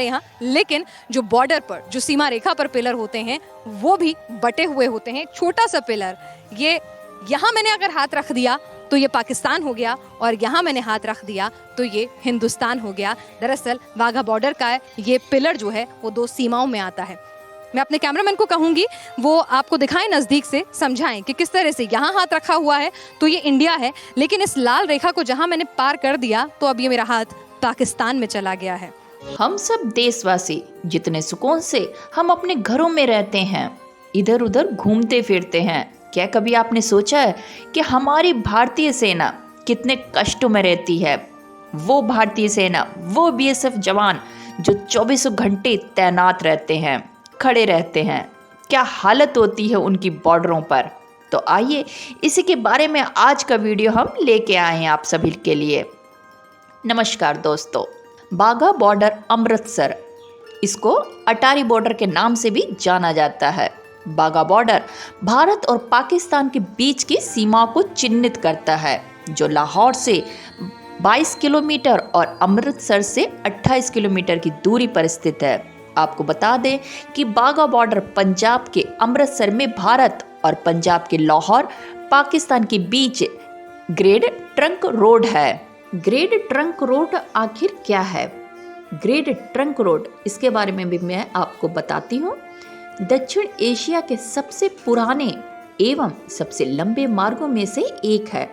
यहाँ, लेकिन जो बॉर्डर पर, जो सीमा रेखा पर पिलर होते हैं वो भी बटे हुए होते हैं। छोटा सा पिलर, ये यहाँ मैंने अगर हाथ रख दिया तो ये पाकिस्तान हो गया, और यहाँ मैंने हाथ रख दिया तो ये हिंदुस्तान हो गया। दरअसल वाघा बॉर्डर का ये पिलर जो है वो दो सीमाओं में आता है। मैं अपने कैमरामैन को कहूंगी वो आपको दिखाएं, नजदीक से समझाएं कि किस तरह से यहाँ हाथ रखा हुआ है तो ये इंडिया है, लेकिन इस लाल रेखा को जहाँ मैंने पार कर दिया तो अब ये मेरा हाथ पाकिस्तान में चला गया है। हम सब देशवासी जितने सुकून से हम अपने घरों में रहते हैं, इधर उधर घूमते फिरते हैं, क्या कभी आपने सोचा है कि हमारी भारतीय सेना कितने कष्टों में रहती है? वो भारतीय सेना, वो बीएसएफ जवान जो 24 घंटे तैनात रहते हैं, खड़े रहते हैं, क्या हालत होती है उनकी बॉर्डरों पर। तो आइए इसी के बारे में आज का वीडियो हम लेके आए हैं आप सभी के लिए। नमस्कार दोस्तों, बाघा बॉर्डर अमृतसर, इसको अटारी बॉर्डर के नाम से भी जाना जाता है। बाघा बॉर्डर भारत और पाकिस्तान के बीच की सीमा को चिन्हित करता है, जो लाहौर से 22 किलोमीटर और अमृतसर से 28 किलोमीटर की दूरी पर स्थित है। आपको बता दें कि बाघा बॉर्डर पंजाब के अमृतसर में भारत और पंजाब के लाहौर पाकिस्तान के बीच ग्रेड ट्रंक रोड है। ग्रेड ट्रंक रोड आखिर क्या है? ग्रेड ट्रंक रोड, इसके बारे में भी मैं आपको बताती हूँ। दक्षिण एशिया के सबसे पुराने एवं सबसे लंबे मार्गों में से एक है।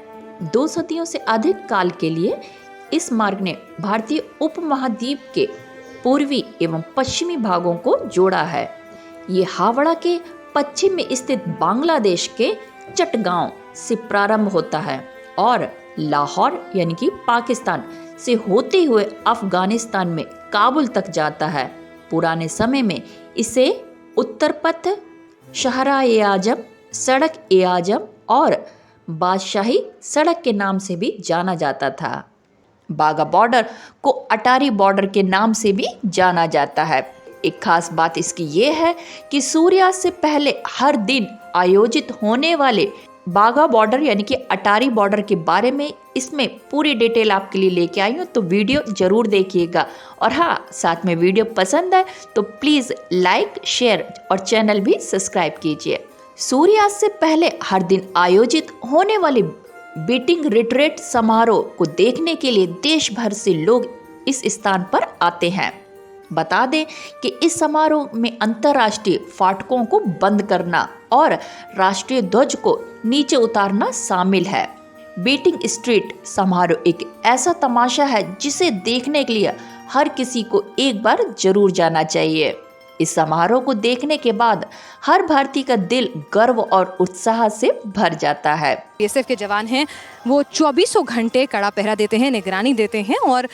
2 सदियों से अधिक काल के लिए इस मार्ग ने भारतीय उपमहाद्वीप के पूर्वी एवं पश्चिमी भागों को जोड़ा है। ये हावड़ा के पश्चिम में स्थित बांग्लादेश के चटगांव से प्रारंभ होता है और लाहौर यानी कि पाकिस्तान से होते हुए अफगानिस्तान में काबुल तक जाता है। पुराने समय में इसे उत्तर पथ, शहरा-ए-आजम, सड़क-ए-आजम और बादशाही सड़क के नाम से भी जाना जाता था। बाघा बॉर्डर को अटारी बॉर्डर के नाम से भी जाना जाता है। एक खास बात इसकी ये है कि सूर्यास्त से पहले हर दिन आयोजित होने वाले बाघा बॉर्डर यानी कि अटारी बॉर्डर के बारे में इसमें पूरी डिटेल आपके लिए लेके आई हूँ, तो वीडियो जरूर देखिएगा। और हाँ, साथ में वीडियो पसंद है तो प्लीज़ लाइक, शेयर और चैनल भी सब्सक्राइब कीजिए। सूर्यास्त से पहले हर दिन आयोजित होने वाले बीटिंग रिट्रीट समारोह को देखने के लिए देश भर से लोग इस स्थान पर आते हैं। बता दें कि इस समारोह में अंतर्राष्ट्रीय फाटकों को बंद करना और राष्ट्रीय ध्वज को नीचे उतारना शामिल है। बीटिंग स्ट्रीट समारोह एक ऐसा तमाशा है जिसे देखने के लिए हर किसी को एक बार जरूर जाना चाहिए। इस समारोह को देखने के बाद हर भारतीय का दिल गर्व और उत्साह से भर जाता है। बीएसएफ के जवान हैं, वो 24 घंटे कड़ा पहरा देते हैं, निगरानी देते हैं और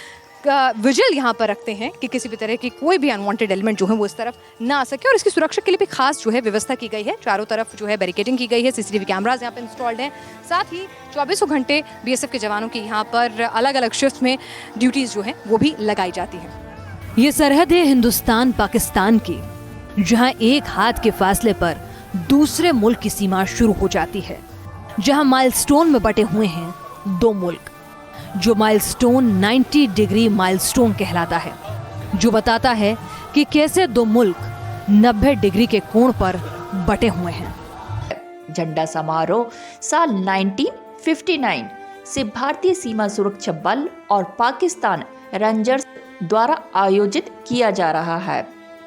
विजिल यहाँ पर रखते हैं कि किसी भी तरह की कोई भी अनवांटेड एलिमेंट जो है वो इस तरफ ना आ सके। और इसकी सुरक्षा के लिए भी खास जो है व्यवस्था की गई है। चारों तरफ जो है बैरिकेडिंग की गई है, सीसीटीवी कैमरास यहाँ पर इंस्टॉल्ड हैं। साथ ही 24 घंटे बीएसएफ के जवानों की यहाँ पर अलग अलग शिफ्ट में ड्यूटीज जो है वो भी लगाई जाती है। ये सरहद है हिंदुस्तान पाकिस्तान की, जहाँ एक हाथ के फासले पर दूसरे मुल्क की सीमा शुरू हो जाती है, जहाँ माइलस्टोन में बटे हुए हैं 2 मुल्क। जो माइलस्टोन 90 डिग्री माइलस्टोन कहलाता है, जो बताता है कि कैसे 2 मुल्क 90 डिग्री के कोण पर बटे हुए हैं। झंडा समारोह साल 1959 से भारतीय सीमा सुरक्षा बल और पाकिस्तान रेंजर्स द्वारा आयोजित किया जा रहा है।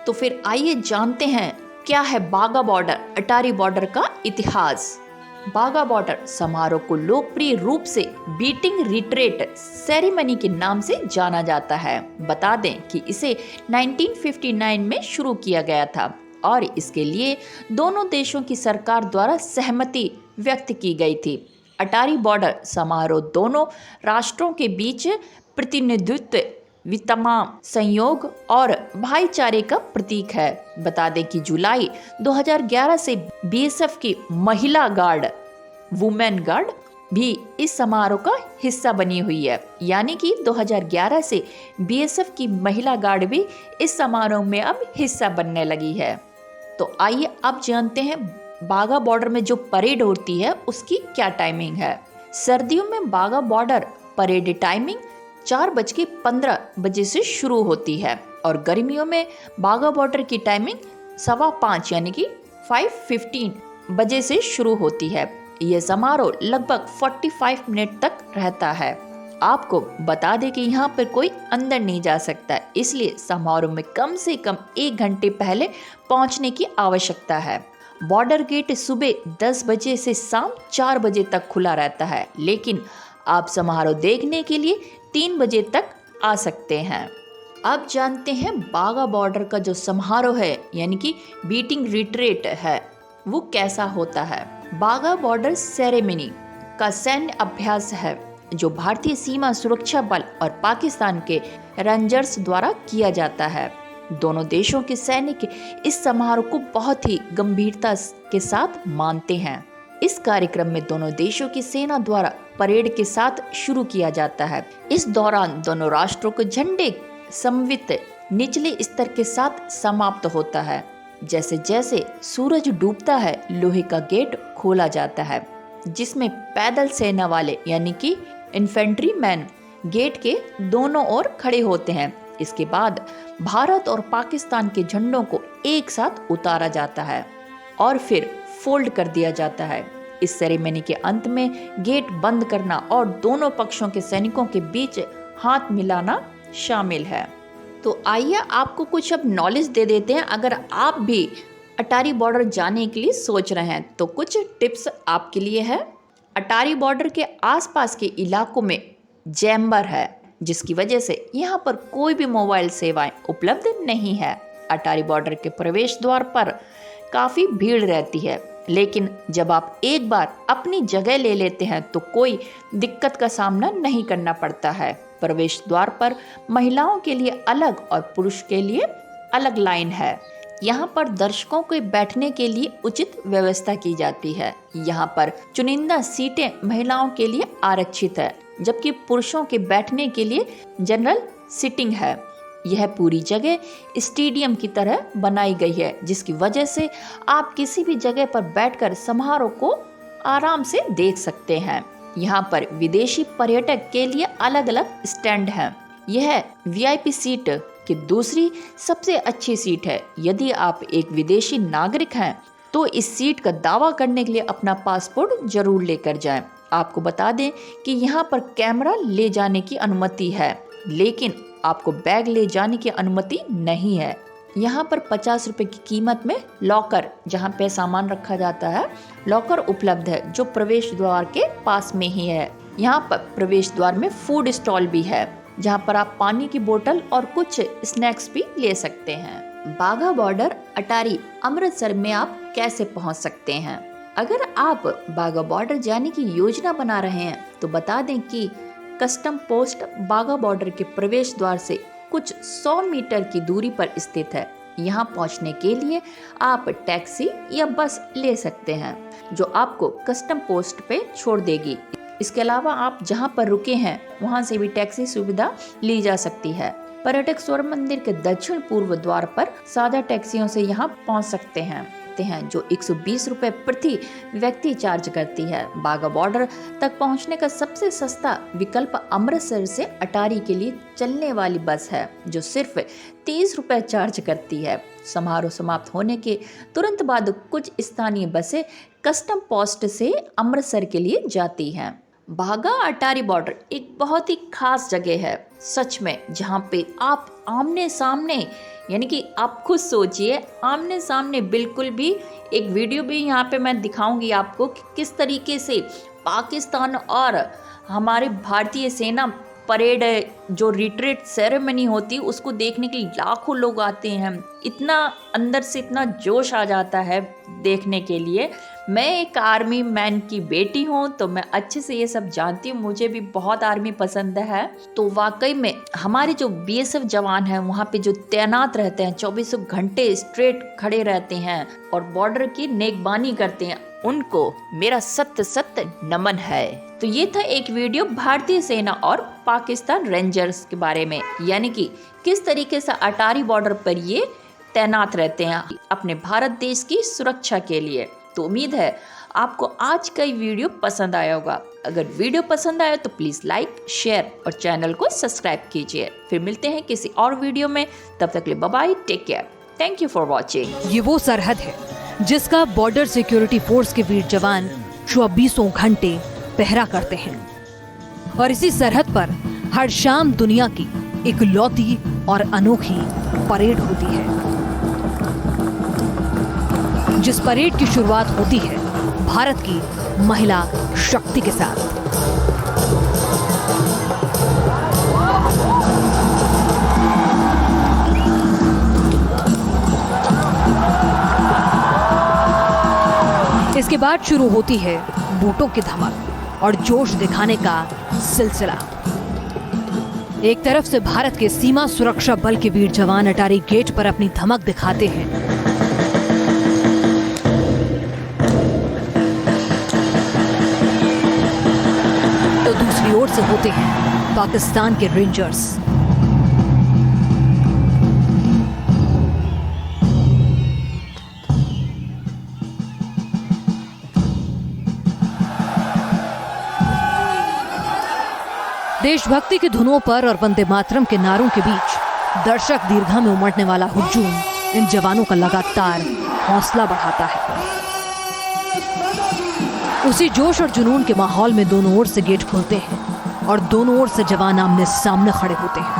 तो फिर आइए जानते हैं क्या है बाघा बॉर्डर अटारी बॉर्डर का इतिहास। बाघा बॉर्डर समारोह को लोकप्रिय रूप से बीटिंग रिट्रीट सेरेमनी के नाम से जाना जाता है। बता दें कि इसे 1959 में शुरू किया गया था और इसके लिए दोनों देशों की सरकार द्वारा सहमति व्यक्त की गई थी। अटारी बॉर्डर समारोह दोनों राष्ट्रों के बीच प्रतिनिधित्व, तमाम संयोग और भाईचारे का प्रतीक है। बता दें कि जुलाई 2011 से बीएसएफ की महिला गार्ड, वुमेन गार्ड भी इस समारोह का हिस्सा बनी हुई है। यानी कि 2011 से बीएसएफ की महिला गार्ड भी इस समारोह में अब हिस्सा बनने लगी है। तो आइए अब जानते हैं बाघा बॉर्डर में जो परेड होती है उसकी क्या टाइमिंग है। सर्दियों में बाघा बॉर्डर परेड टाइमिंग 4:15 बजे से शुरू होती है और गर्मियों में बाघा बॉर्डर की टाइमिंग 5:15 यानी कि 5:15 बजे से शुरू होती है। यह समारोह लगभग 45 मिनट तक रहता है। आपको बता दें कि यहाँ पर कोई अंदर नहीं जा सकता, इसलिए समारोह में कम से कम 1 घंटे पहले पहुँचने की आवश्यकता है। बॉर्डर गेट सुबह 10 बजे से शाम 4 बजे तक खुला रहता है, लेकिन आप समारोह देखने के लिए 3 बजे तक आ सकते हैं। अब जानते हैं बाघा बॉर्डर का जो समारोह है यानी कि बीटिंग रिट्रीट है वो कैसा होता है। बाघा बॉर्डर सेरेमनी का सैन्य अभ्यास है जो भारतीय सीमा सुरक्षा बल और पाकिस्तान के रेंजर्स द्वारा किया जाता है। दोनों देशों के सैनिक इस समारोह को बहुत ही गंभीरता के साथ मानते हैं। इस कार्यक्रम में दोनों देशों की सेना द्वारा परेड के साथ शुरू किया जाता है। इस दौरान दोनों राष्ट्रों के झंडे समन्वित निचले स्तर के साथ समाप्त होता है। जैसे जैसे सूरज डूबता है, लोहे का गेट खोला जाता है जिसमें पैदल सेना वाले यानी कि इन्फेंट्री मैन गेट के दोनों ओर खड़े होते हैं। इसके बाद भारत और पाकिस्तान के झंडों को एक साथ उतारा जाता है और फिर फोल्ड कर दिया जाता है। इस सेरेमनी के अंत में गेट बंद करना और दोनों पक्षों के सैनिकों के बीच हाथ मिलाना शामिल है। तो आइए आपको कुछ अब नॉलेज दे देते हैं। अगर आप भी अटारी बॉर्डर जाने के लिए सोच रहे हैं तो कुछ टिप्स आपके लिए है। अटारी बॉर्डर के आसपास के इलाकों में जैम्बर है, जिसकी वजह से यहाँ पर कोई भी मोबाइल सेवाएं उपलब्ध नहीं है। अटारी बॉर्डर के प्रवेश द्वार पर काफ़ी भीड़ रहती है, लेकिन जब आप एक बार अपनी जगह ले लेते हैं तो कोई दिक्कत का सामना नहीं करना पड़ता है। प्रवेश द्वार पर महिलाओं के लिए अलग और पुरुष के लिए अलग लाइन है। यहाँ पर दर्शकों के बैठने के लिए उचित व्यवस्था की जाती है। यहाँ पर चुनिंदा सीटें महिलाओं के लिए आरक्षित है, जबकि पुरुषों के बैठने के लिए जनरल सीटिंग है। यह पूरी जगह स्टेडियम की तरह बनाई गई है, जिसकी वजह से आप किसी भी जगह पर बैठकर समारोह को आराम से देख सकते हैं। यहाँ पर विदेशी पर्यटक के लिए अलग अलग स्टैंड हैं। यह वीआईपी सीट की दूसरी सबसे अच्छी सीट है। यदि आप एक विदेशी नागरिक हैं तो इस सीट का दावा करने के लिए अपना पासपोर्ट जरूर लेकर जाएं। आपको बता दें कि यहाँ पर कैमरा ले जाने की अनुमति है, लेकिन आपको बैग ले जाने की अनुमति नहीं है। यहाँ पर 50 रुपए की कीमत में लॉकर, जहाँ पे सामान रखा जाता है, लॉकर उपलब्ध है जो प्रवेश द्वार के पास में ही है। यहाँ पर प्रवेश द्वार में फूड स्टॉल भी है, जहाँ पर आप पानी की बोतल और कुछ स्नैक्स भी ले सकते हैं। बाघा बॉर्डर अटारी अमृतसर में आप कैसे पहुँच सकते हैं? अगर आप बाघा बॉर्डर जाने की योजना बना रहे हैं तो बता दें कि कस्टम पोस्ट बाघा बॉर्डर के प्रवेश द्वार से कुछ 100 मीटर की दूरी पर स्थित है। यहाँ पहुँचने के लिए आप टैक्सी या बस ले सकते हैं जो आपको कस्टम पोस्ट पे छोड़ देगी। इसके अलावा आप जहाँ पर रुके हैं वहाँ से भी टैक्सी सुविधा ली जा सकती है। पर्यटक स्वर्ण मंदिर के दक्षिण पूर्व द्वार पर सादा टैक्सियों से यहाँ पहुँच सकते हैं जो 120 रुपए प्रति व्यक्ति चार्ज करती है। बाघा बॉर्डर तक पहुंचने का सबसे सस्ता विकल्प अमृतसर से अटारी के लिए चलने वाली बस है, जो सिर्फ 30 रुपए चार्ज करती है। समारोह समाप्त होने के तुरंत बाद कुछ स्थानीय बसें कस्टम पोस्ट से अमृतसर के लिए जाती हैं। बाघा अटारी बॉर्डर एक बहुत ही खास जगह है सच में, जहाँ पे आप आमने सामने, यानी कि आप खुद सोचिए, आमने सामने बिल्कुल भी, एक वीडियो भी यहाँ पे मैं दिखाऊंगी आपको कि किस तरीके से पाकिस्तान और हमारी भारतीय सेना परेड जो रिट्रीट सेरेमनी होती है उसको देखने के लिए लाखों लोग आते हैं। इतना अंदर से इतना जोश आ जाता है देखने के लिए। मैं एक आर्मी मैन की बेटी हूँ तो मैं अच्छे से ये सब जानती हूँ, मुझे भी बहुत आर्मी पसंद है। तो वाकई में हमारे जो बीएसएफ जवान हैं वहाँ पे जो तैनात रहते हैं, 24 घंटे स्ट्रेट खड़े रहते हैं और बॉर्डर की नेकबानी करते हैं, उनको मेरा सत्य सत्य नमन है। तो ये था एक वीडियो भारतीय सेना और पाकिस्तान रेंजर्स के बारे में, यानी कि किस तरीके से अटारी बॉर्डर पर ये तैनात रहते हैं अपने भारत देश की सुरक्षा के लिए। तो उम्मीद है आपको आज का ये वीडियो पसंद आया होगा। अगर वीडियो पसंद आया तो प्लीज़ लाइक, शेयर और चैनल को सब्सक्राइब कीजिए। फिर मिलते हैं किसी और वीडियो में, तब तक के लिए bye bye, take care, thank you for watching. ये वो सरहद है जिसका बॉर्डर सिक्योरिटी फोर्स के वीर जवान 24 घंटे पहरा करते हैं और इसी सरहद पर हर शाम दुनिया की इकलौती और अनोखी परेड होती है, जिस परेड की शुरुआत होती है भारत की महिला शक्ति के साथ। इसके बाद शुरू होती है बूटों की धमक और जोश दिखाने का सिलसिला। एक तरफ से भारत के सीमा सुरक्षा बल के वीर जवान अटारी गेट पर अपनी धमक दिखाते हैं, तो दूसरी ओर से होते हैं पाकिस्तान के रेंजर्स। देशभक्ति की धुनों पर और वंदे मातरम के नारों के बीच दर्शक दीर्घा में उमड़ने वाला हुजूम इन जवानों का लगातार हौसला बढ़ाता है। उसी जोश और जुनून के माहौल में दोनों ओर से गेट खुलते हैं और दोनों ओर से जवान आमने सामने खड़े होते हैं।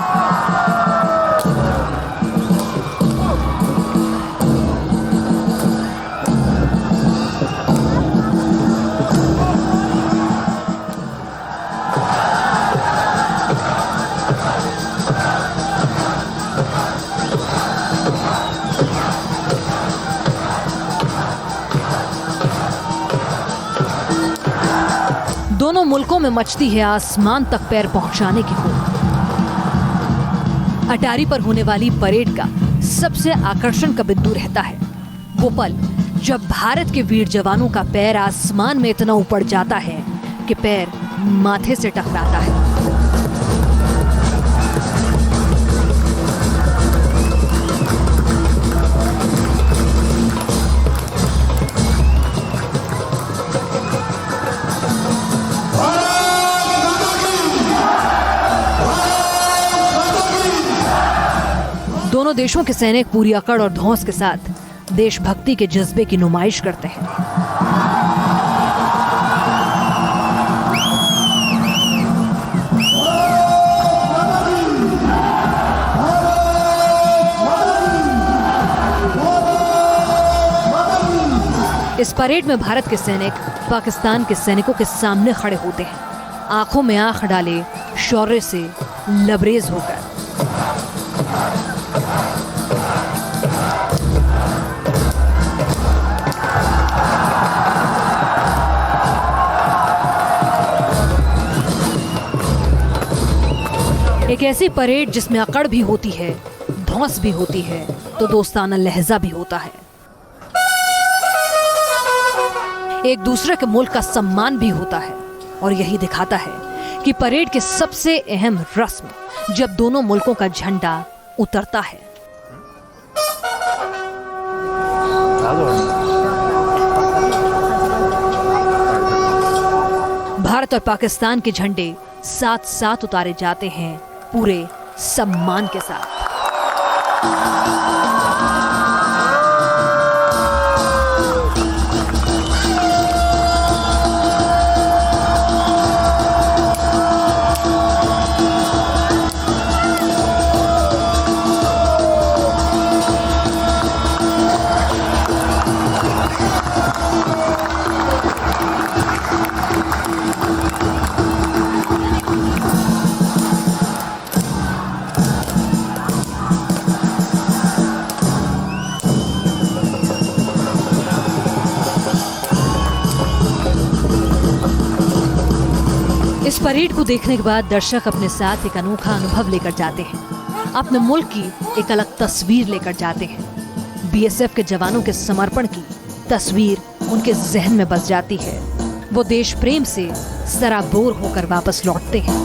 दोनों मुल्कों में मचती है आसमान तक पैर पहुंचाने की होड़। अटारी पर होने वाली परेड का सबसे आकर्षण का बिंदु रहता है वो पल जब भारत के वीर जवानों का पैर आसमान में इतना ऊपर जाता है कि पैर माथे से टकराता है। दोनों देशों के सैनिक पूरी अकड़ और धौंस के साथ देशभक्ति के जज्बे की नुमाइश करते हैं। इस परेड में भारत के सैनिक पाकिस्तान के सैनिकों के सामने खड़े होते हैं, आंखों में आंख डाले शौर्य से लबरेज होकर। एक ऐसी परेड जिसमें अकड़ भी होती है, धौंस भी होती है, तो दोस्ताना लहजा भी होता है। एक दूसरे के मुल्क का सम्मान भी होता है और यही दिखाता है कि परेड के सबसे अहम रस्म जब दोनों मुल्कों का झंडा उतरता है। भारत और पाकिस्तान के झंडे साथ साथ उतारे जाते हैं पूरे सम्मान के साथ। इस परेड को देखने के बाद दर्शक अपने साथ एक अनोखा अनुभव लेकर जाते हैं, अपने मुल्क की एक अलग तस्वीर लेकर जाते हैं। बीएसएफ के जवानों के समर्पण की तस्वीर उनके जहन में बस जाती है। वो देश प्रेम से सराबोर होकर वापस लौटते हैं।